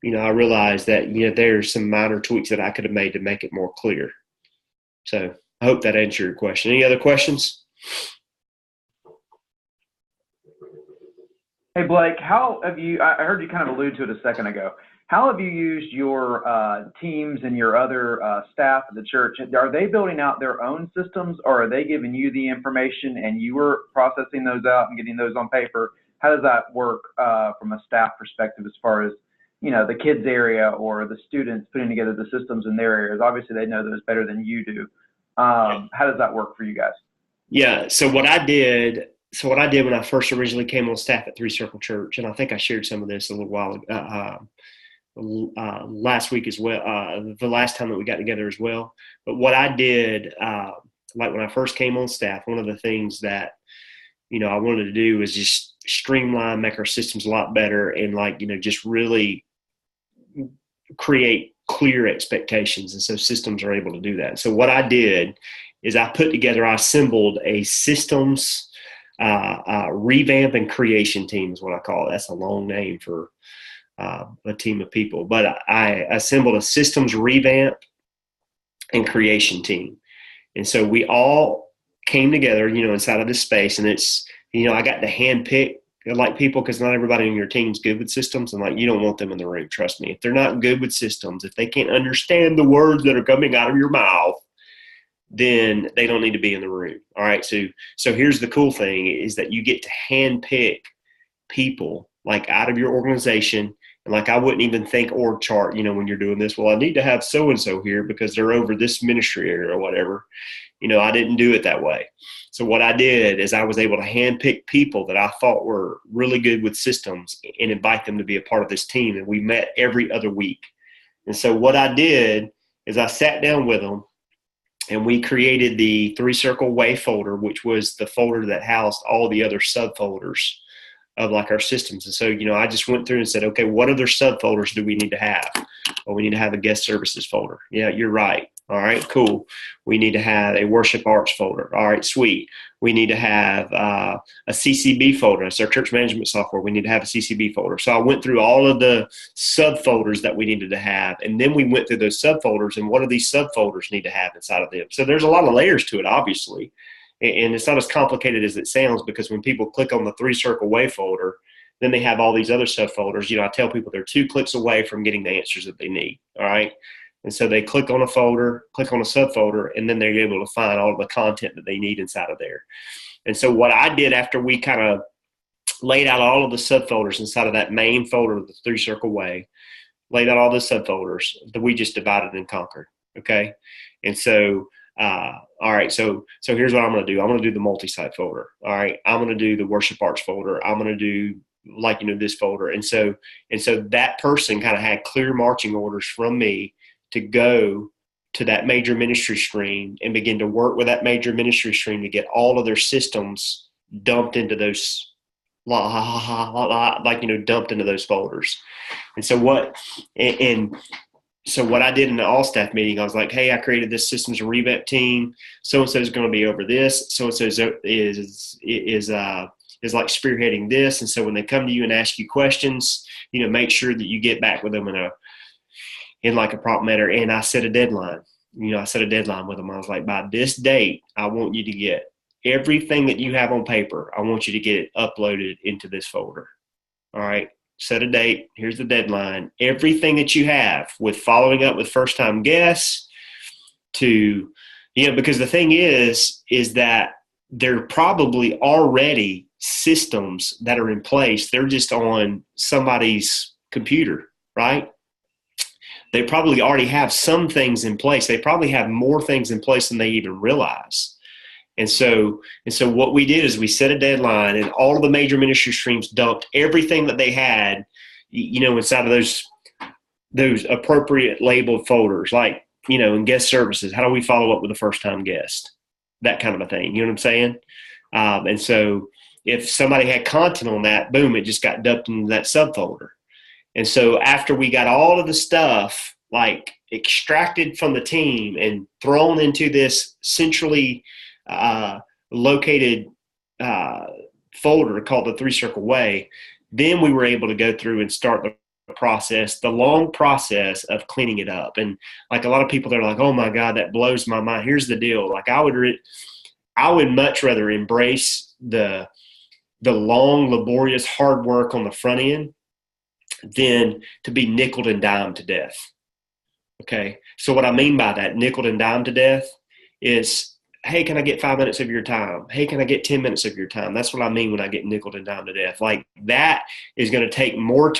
I realized that, there's some minor tweaks that I could have made to make it more clear. So I hope that answered your question. Any other questions? Hey, Blake, how have you, I heard you kind of allude to it a second ago. How have you used your teams and your other staff at the church? Are they building out their own systems, or are they giving you the information and you are processing those out and getting those on paper? How does that work from a staff perspective as far as, the kids area or the students putting together the systems in their areas? Obviously, they know those better than you do. How does that work for you guys? Yeah. So what I did when I first originally came on staff at Three Circle Church, and I think I shared some of this a little while ago, last week as well, the last time that we got together as well. But what I did, like when I first came on staff, one of the things that, I wanted to do was just streamline, make our systems a lot better, and just really create clear expectations. And so systems are able to do that. So what I did is I assembled a systems revamp and creation team is what I call it. That's a long name for a team of people, but I assembled a systems revamp and creation team. And so we all came together, inside of this space, and it's, I got to handpick people, because not everybody on your team's good with systems, and you don't want them in the room. Trust me. If they're not good with systems, if they can't understand the words that are coming out of your mouth, then they don't need to be in the room. All right. So here's the cool thing is that you get to handpick people out of your organization. And I wouldn't even think org chart, when you're doing this, well, I need to have so-and-so here because they're over this ministry area or whatever. I didn't do it that way. So what I did is I was able to handpick people that I thought were really good with systems and invite them to be a part of this team. And we met every other week. And so what I did is I sat down with them, and we created the Three Circle Way folder, which was the folder that housed all the other subfolders of our systems. And so, I just went through and said, okay, what other subfolders do we need to have? Well, we need to have a guest services folder. Yeah, you're right. All right, cool. We need to have a worship arts folder. All right, sweet. We need to have a CCB folder. It's our church management software. We need to have a CCB folder. So I went through all of the subfolders that we needed to have, and then we went through those subfolders and what do these subfolders need to have inside of them. So there's a lot of layers to it, obviously, and it's not as complicated as it sounds, because when people click on the Three Circle Way folder, then they have all these other subfolders. I tell people they're 2 clicks away from getting the answers that they need. All right. And so they click on a folder, click on a subfolder, and then they're able to find all of the content that they need inside of there. And so what I did after we kind of laid out all of the subfolders inside of that main folder of the Three Circle Way, laid out all the subfolders that we just divided and conquered. Okay. And so, all right. So here's what I'm going to do. I'm going to do the multi-site folder. All right. I'm going to do the worship arts folder. I'm going to do this folder. And so that person kind of had clear marching orders from me to go to that major ministry stream and begin to work with that major ministry stream to get all of their systems dumped into those, dumped into those folders. And so what I did in the all staff meeting, I was like, hey, I created this systems revamp team. So-and-so is going to be over this. So-and-so is spearheading this. And so when they come to you and ask you questions, make sure that you get back with them in a prompt manner. And I set a deadline. I set a deadline with them. I was like, by this date, I want you to get everything that you have on paper. I want you to get it uploaded into this folder. All right. Set a date. Here's the deadline. Everything that you have, with following up with first-time guests because the thing is that there are probably already systems that are in place. They're just on somebody's computer, right? They probably already have some things in place. They probably have more things in place than they even realize. And so what we did is we set a deadline, and all of the major ministry streams dumped everything that they had, inside of those appropriate labeled folders, in guest services. How do we follow up with a first-time guest? That kind of a thing. You know what I'm saying? And so if somebody had content on that, boom, it just got dumped into that subfolder. And so after we got all of the stuff extracted from the team and thrown into this centrally located folder called the Three Circle Way, then we were able to go through and start the long process of cleaning it up. And a lot of people, they're like, oh my God, that blows my mind. Here's the deal. I would much rather embrace the the long, laborious, hard work on the front end than to be nickeled and dimed to death. Okay. So what I mean by that, nickeled and dimed to death, is, hey, can I get 5 minutes of your time? Hey, can I get 10 minutes of your time? That's what I mean when I get nickeled and dimed to death. Like, that is going to take more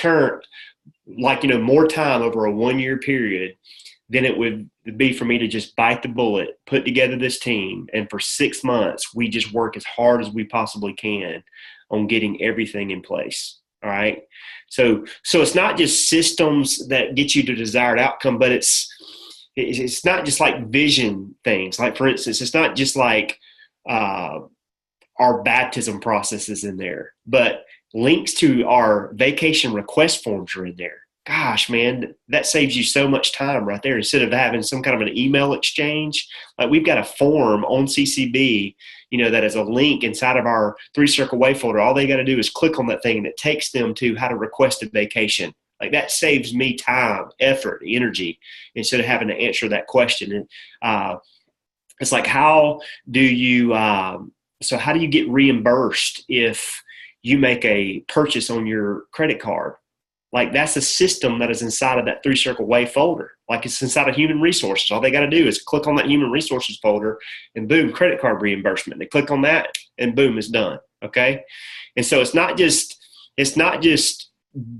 more time over a 1 year period than it would be for me to just bite the bullet, put together this team, and for 6 months, we just work as hard as we possibly can on getting everything in place. All right. So it's not just systems that get you to desired outcome, but it's not just like vision things. Like, for instance, it's not just like our baptism processes in there, but links to our vacation request forms are in there. Gosh, man, that saves you so much time right there. Instead of having some kind of an email exchange, like, we've got a form on CCB, that is a link inside of our 3-circle way folder. All they got to do is click on that thing, and it takes them to how to request a vacation. Like, that saves me time, effort, energy, instead of having to answer that question. And it's like, how do you get reimbursed if you make a purchase on your credit card? Like, that's a system that is inside of that 3-circle way folder. Like, it's inside of human resources. All they got to do is click on that human resources folder, and boom, credit card reimbursement. They click on that, and boom, it's done. Okay. And so it's not just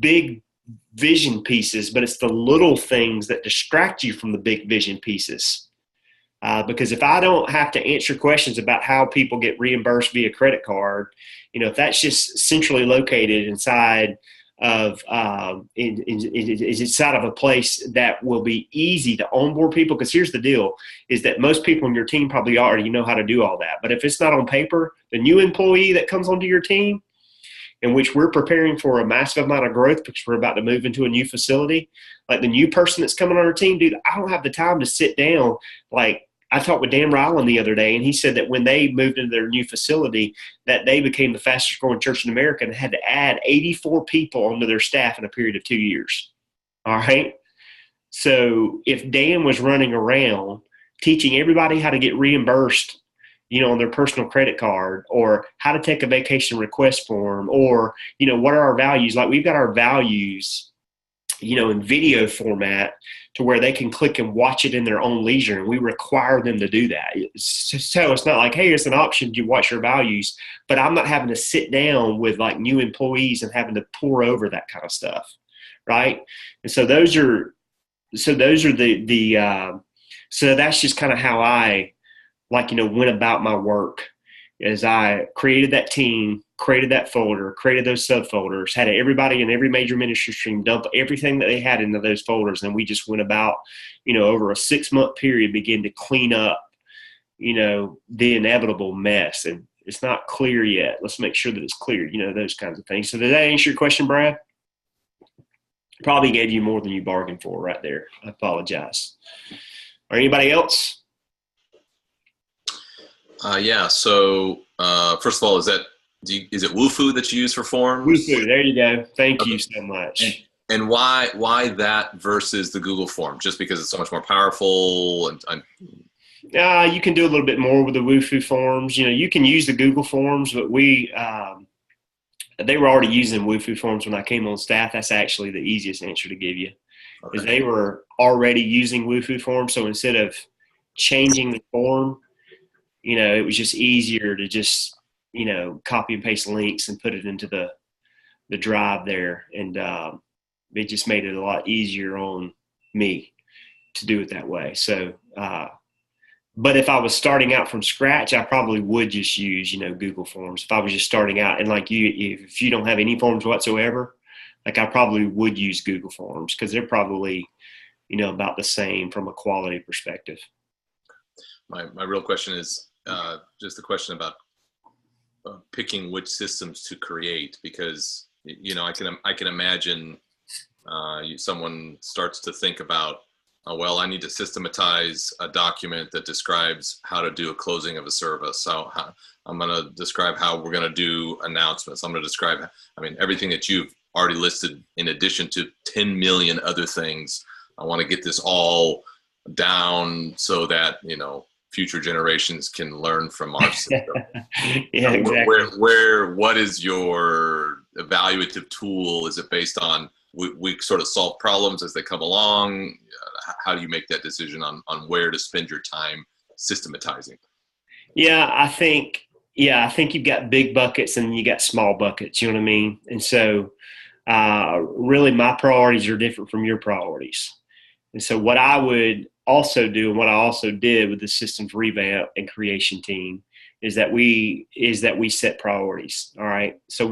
big vision pieces, but it's the little things that distract you from the big vision pieces. Because if I don't have to answer questions about how people get reimbursed via credit card, if that's just centrally located inside of inside of a place that will be easy to onboard people. Because here's the deal, is that most people in your team probably already know how to do all that. But if it's not on paper, the new employee that comes onto your team, in which we're preparing for a massive amount of growth because we're about to move into a new facility, like, the new person that's coming on our team, dude, I don't have the time to sit down. Like, I talked with Dan Ryland the other day, and he said that when they moved into their new facility, that they became the fastest growing church in America and had to add 84 people onto their staff in a period of 2 years. All right. So if Dan was running around teaching everybody how to get reimbursed, on their personal credit card, or how to take a vacation request form, or, what are our values? Like, we've got our values, in video format, to where they can click and watch it in their own leisure. And we require them to do that. So it's not like, hey, it's an option to watch your values, but I'm not having to sit down with like new employees and having to pour over that kind of stuff. Right. And so so that's just kind of how I went about my work, as I created that team, created that folder, created those subfolders, had everybody in every major ministry stream dump everything that they had into those folders. And we just went about, over a 6-month period, begin to clean up, the inevitable mess. And it's not clear yet. Let's make sure that it's clear, those kinds of things. So did that answer your question, Brad? Probably gave you more than you bargained for right there. I apologize. Or anybody else? Yeah. So first of all, is it Wufoo that you use for forms? Wufoo. There you go. Thank you so much. And why that versus the Google form? Just because it's so much more powerful? You can do a little bit more with the Wufoo forms. You can use the Google forms, but they were already using Wufoo forms when I came on staff. That's actually the easiest answer to give you, because they were already using Wufoo forms. So instead of changing the form, it was just easier to just, copy and paste links and put it into the drive there. And it just made it a lot easier on me to do it that way. So, but if I was starting out from scratch, I probably would just use, Google Forms. If I was just starting out, and like if you don't have any forms whatsoever, like, I probably would use Google Forms, because they're probably, about the same from a quality perspective. My real question is just the question about picking which systems to create, because I can imagine someone starts to think about, I need to systematize a document that describes how to do a closing of a service. So I'm going to describe how we're going to do announcements. I'm going to describe, everything that you've already listed, in addition to 10 million other things. I want to get this all down so that, future generations can learn from our system. Yeah, exactly. What is your evaluative tool? Is it based on we sort of solve problems as they come along? How do you make that decision on where to spend your time systematizing? I think you've got big buckets and you got small buckets. You know what I mean? And so, really, my priorities are different from your priorities. And so, what I would also do, and what I also did with the systems revamp and creation team, is that we set priorities. All right. So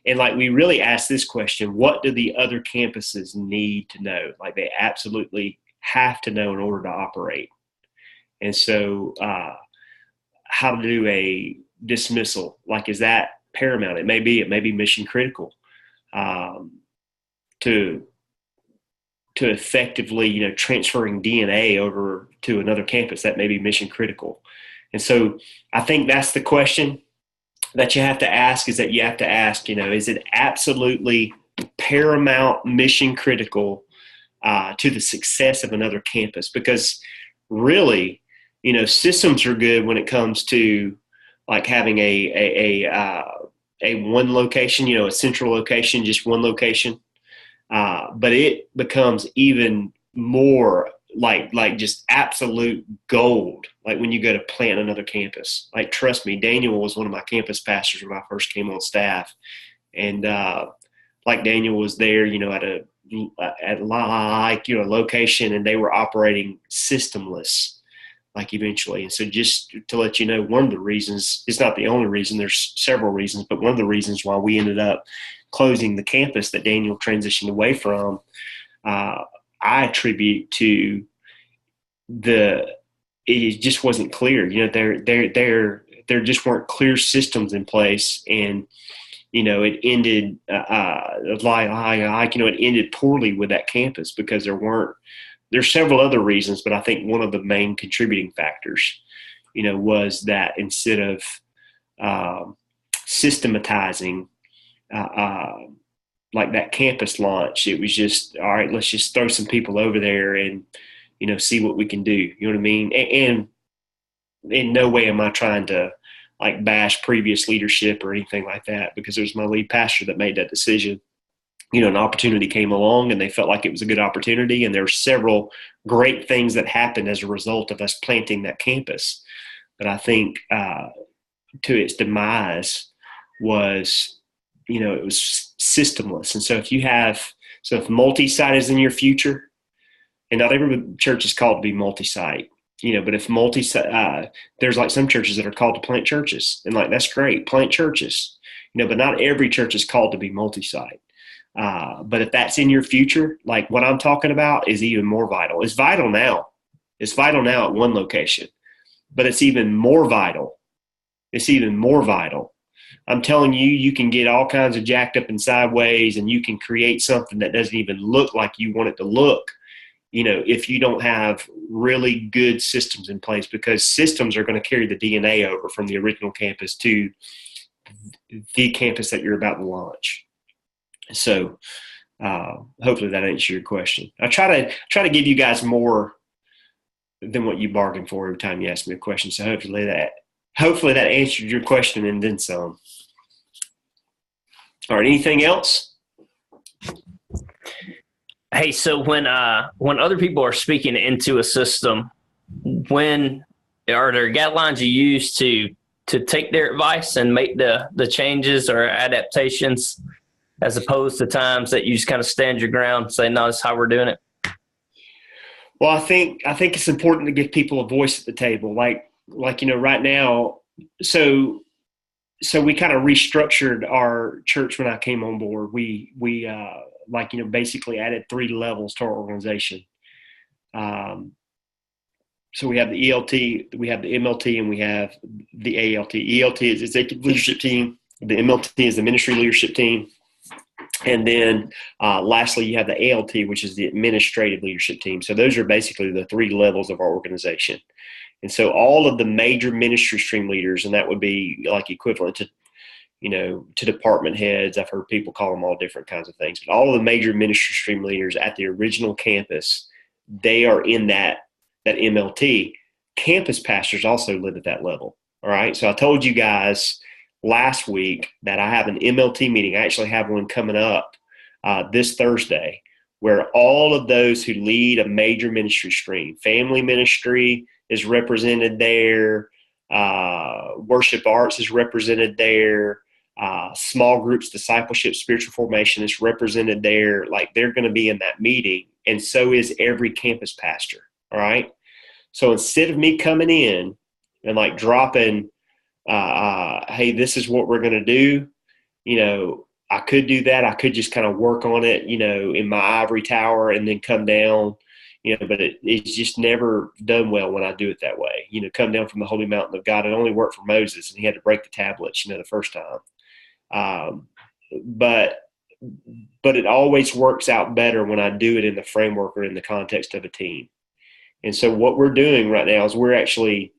and like we really ask this question: what do the other campuses need to know? Like they absolutely have to know in order to operate. And so, how to do a dismissal, like, is that paramount? It may be mission critical, to effectively, transferring DNA over to another campus. That may be mission critical. And so I think that's the question that you have to ask, is that you have to ask, is it absolutely paramount mission critical to the success of another campus? Because really, systems are good when it comes to like having a one location, a central location, just one location. But it becomes even more like just absolute gold. Like when you go to plant another campus, like, trust me, Daniel was one of my campus pastors when I first came on staff. And, like Daniel was there, at a location, and they were operating systemless, like eventually. And so just to let you know, one of the reasons, it's not the only reason, there's several reasons, but one of the reasons why we ended up closing the campus that Daniel transitioned away from, I attribute to it just wasn't clear. There just weren't clear systems in place, and it ended it ended poorly with that campus because there's several other reasons, but I think one of the main contributing factors, was that instead of systematizing like that campus launch, it was just, all right, let's just throw some people over there and, see what we can do. You know what I mean? And in no way am I trying to like bash previous leadership or anything like that, because it was my lead pastor that made that decision. An opportunity came along and they felt like it was a good opportunity. And there were several great things that happened as a result of us planting that campus. But I think to its demise was, it was systemless. And so if multi-site is in your future, and not every church is called to be multi-site, but if multi-site, there's like some churches that are called to plant churches, and like, that's great, plant churches, but not every church is called to be multi-site. But if that's in your future, like what I'm talking about is even more vital. It's vital now. It's vital now at one location, but it's even more vital. I'm telling you, you can get all kinds of jacked up and sideways, and you can create something that doesn't even look like you want it to look, if you don't have really good systems in place, because systems are going to carry the DNA over from the original campus to the campus that you're about to launch. So hopefully that answers your question. I try to give you guys more than what you bargained for every time you ask me a question. So hopefully that answered your question and then some. All right. Anything else? Hey, so when other people are speaking into a system, when are there guidelines you use to take their advice and make the changes or adaptations, as opposed to times that you just kind of stand your ground and say, no, this is how we're doing it? Well, I think it's important to give people a voice at the table. Like right now, so we kind of restructured our church when I came on board. We basically added 3 levels to our organization. So we have the ELT, we have the MLT, and we have the ALT. ELT is executive leadership team. The MLT is the ministry leadership team. And then lastly, you have the ALT, which is the administrative leadership team. So those are basically the 3 levels of our organization. And so all of the major ministry stream leaders, and that would be like equivalent to, to department heads. I've heard people call them all different kinds of things, but all of the major ministry stream leaders at the original campus, they are in that MLT. campus pastors also live at that level. All right. So I told you guys last week that I have an MLT meeting. I actually have one coming up this Thursday, where all of those who lead a major ministry stream, family ministry is represented there, worship arts is represented there, small groups, discipleship, spiritual formation is represented there. Like, they're going to be in that meeting, and so is every campus pastor. All right. So instead of me coming in and like dropping, hey, this is what we're going to do, I could do that. I could just kind of work on it, in my ivory tower and then come down, but it's just never done well when I do it that way. Come down from the holy mountain of God. It only worked for Moses, and he had to break the tablets, the first time. But it always works out better when I do it in the framework or in the context of a team. And so what we're doing right now is we're actually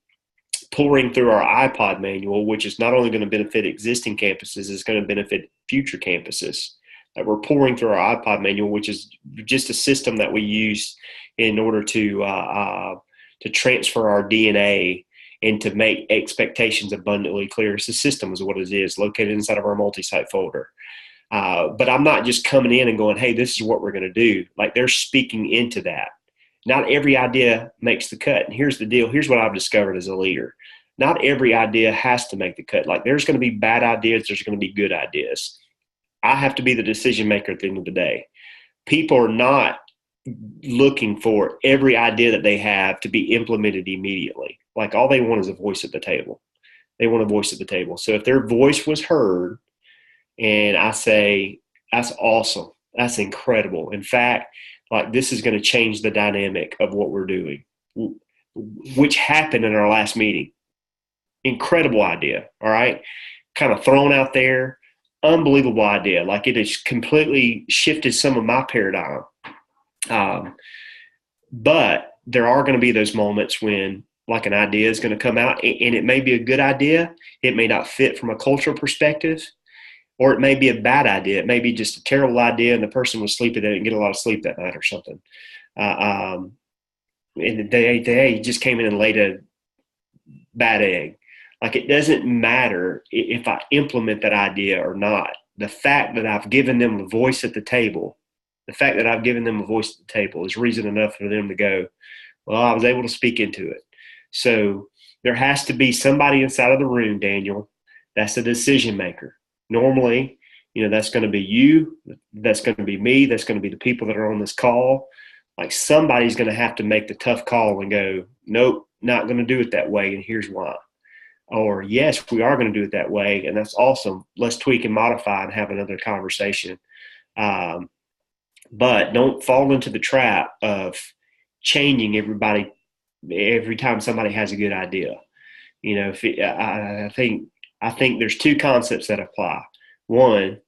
pouring through our iPod manual, which is not only going to benefit existing campuses, it's going to benefit future campuses. That we're pouring through our iPod manual, which is just a system that we use in order to transfer our DNA and to make expectations abundantly clear. It's a system is what it is, located inside of our multi-site folder. But I'm not just coming in and going, hey, this is what we're going to do. Like, they're speaking into that. Not every idea makes the cut. And here's the deal. Here's what I've discovered as a leader. Not every idea has to make the cut. Like, there's going to be bad ideas. There's going to be good ideas. I have to be the decision maker at the end of the day. People are not looking for every idea that they have to be implemented immediately. Like, all they want is a voice at the table. They want a voice at the table. So if their voice was heard and I say, that's awesome, that's incredible. In fact, like, this is going to change the dynamic of what we're doing, which happened in our last meeting. Incredible idea. All right. Kind of thrown out there. Unbelievable idea. Like, it has completely shifted some of my paradigm. But there are going to be those moments when, like, an idea is going to come out, and it may be a good idea. It may not fit from a cultural perspective, or it may be a bad idea. It may be just a terrible idea, and the person was sleeping. They didn't get a lot of sleep that night or something. And they just came in and laid a bad egg. Like, it doesn't matter if I implement that idea or not. The fact that I've given them a voice at the table, is reason enough for them to go, well, I was able to speak into it. So there has to be somebody inside of the room, Daniel, that's a decision maker. Normally, that's going to be you, that's going to be me, that's going to be the people that are on this call. Like, somebody's going to have to make the tough call and go, nope, not going to do it that way, and here's why. Or, yes, we are going to do it that way, and that's awesome. Let's tweak and modify and have another conversation. But don't fall into the trap of changing everybody every time somebody has a good idea. I think there's two concepts that apply. One,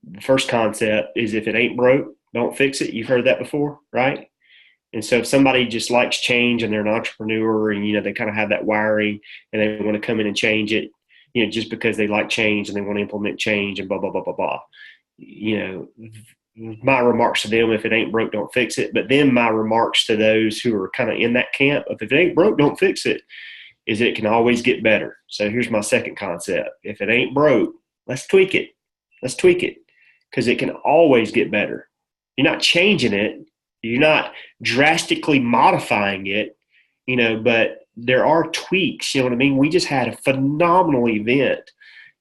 the first concept is, if it ain't broke, don't fix it. You've heard that before, right? And so if somebody just likes change and they're an entrepreneur and, they kind of have that wiring and they want to come in and change it, just because they like change and they want to implement change and blah, blah, blah, blah, blah. My remarks to them, if it ain't broke, don't fix it. But then my remarks to those who are kind of in that camp of, if it ain't broke, don't fix it, is it can always get better. So here's my second concept. If it ain't broke, let's tweak it. Let's tweak it, because it can always get better. You're not changing it. You're not drastically modifying it, but there are tweaks. You know what I mean? We just had a phenomenal event,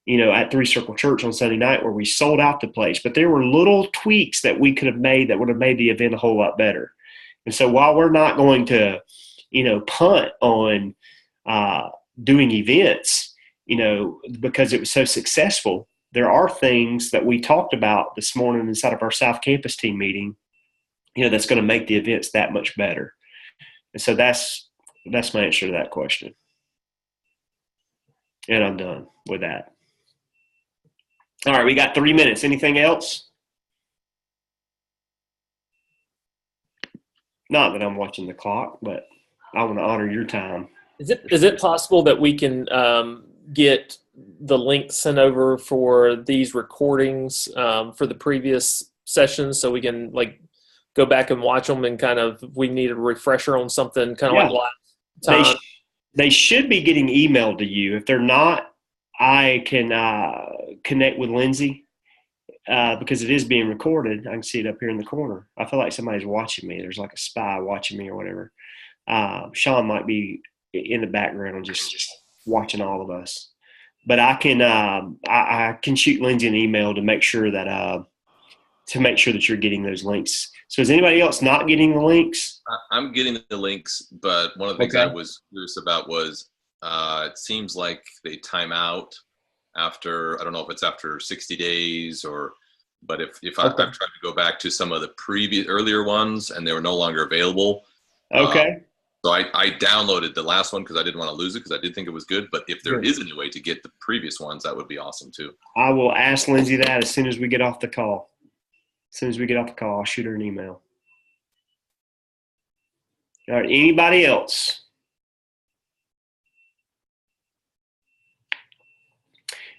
at Three Circle Church on Sunday night, where we sold out the place. But there were little tweaks that we could have made that would have made the event a whole lot better. And so while we're not going to, punt on doing events, because it was so successful, there are things that we talked about this morning inside of our South Campus team meeting, that's going to make the events that much better. And so that's my answer to that question. And I'm done with that. All right, we got 3 minutes. Anything else? Not that I'm watching the clock, but I want to honor your time. Is it possible that we can get the link sent over for these recordings for the previous sessions, so we can go back and watch them, and kind of, we need a refresher on something, kind of like last time? they should be getting emailed to you. If they're not, I can connect with Lindsay because it is being recorded. I can see it up here in the corner. I feel like somebody's watching me. There's like a spy watching me or whatever. Sean might be in the background just watching all of us. But I can shoot Lindsay an email to make sure that you're getting those links. So is anybody else not getting the links? I'm getting the links, but one of the things I was curious about was it seems like they time out after, I don't know if it's after 60 days but if I've tried to go back to some of the earlier ones and they were no longer available. Okay. So I downloaded the last one because I didn't want to lose it because I did think it was good. But if there is any way to get the previous ones, that would be awesome too. I will ask Lindsay that as soon as we get off the call. As soon as we get off the call, I'll shoot her an email. All right. Anybody else?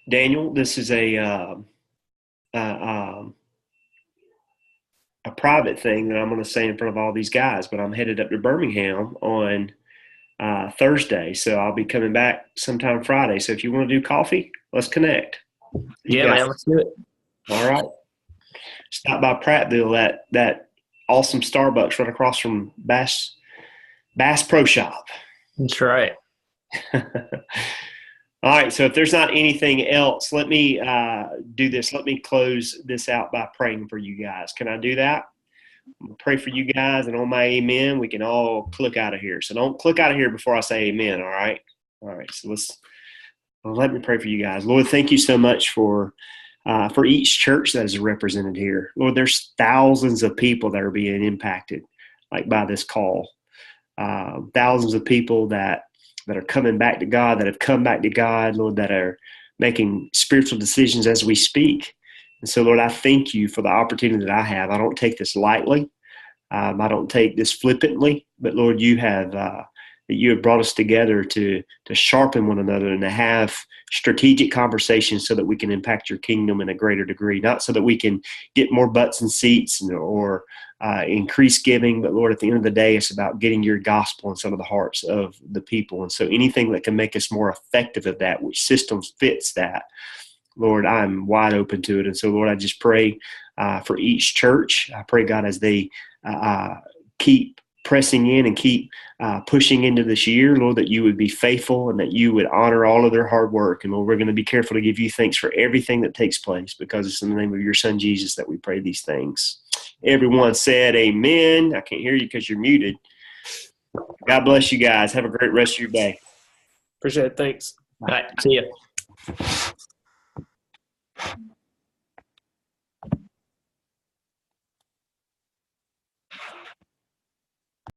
Daniel, this is a private thing that I'm going to say in front of all these guys, but I'm headed up to Birmingham on Thursday, so I'll be coming back sometime Friday. So if you want to do coffee, let's connect. Yeah, man, let's do it. All right. Stop by Prattville, that awesome Starbucks right across from Bass Pro Shop. That's right. All right, so if there's not anything else, let me do this. Let me close this out by praying for you guys. Can I do that? I'm going to pray for you guys, and on my amen, we can all click out of here. So don't click out of here before I say amen, all right? All right, so let me pray for you guys. Lord, thank you so much for each church that is represented here. Lord, there's thousands of people that are being impacted by this call. Thousands of people that are coming back to God, that have come back to God, Lord, that are making spiritual decisions as we speak. And so, Lord, I thank you for the opportunity that I have. I don't take this lightly. I don't take this flippantly, but Lord, you have brought us together to sharpen one another and to have strategic conversations so that we can impact your kingdom in a greater degree, not so that we can get more butts and seats or increase giving, but Lord, at the end of the day, it's about getting your gospel in some of the hearts of the people. And so anything that can make us more effective at that, which systems fits that, Lord, I'm wide open to it. And so, Lord, I just pray for each church. I pray, God, as they keep pressing in and keep pushing into this year, Lord, that you would be faithful and that you would honor all of their hard work. And Lord, we're going to be careful to give you thanks for everything that takes place, because it's in the name of your son, Jesus, that we pray these things. Everyone said amen. I can't hear you because you're muted. God bless you guys. Have a great rest of your day. Appreciate it. Thanks. All right. See ya.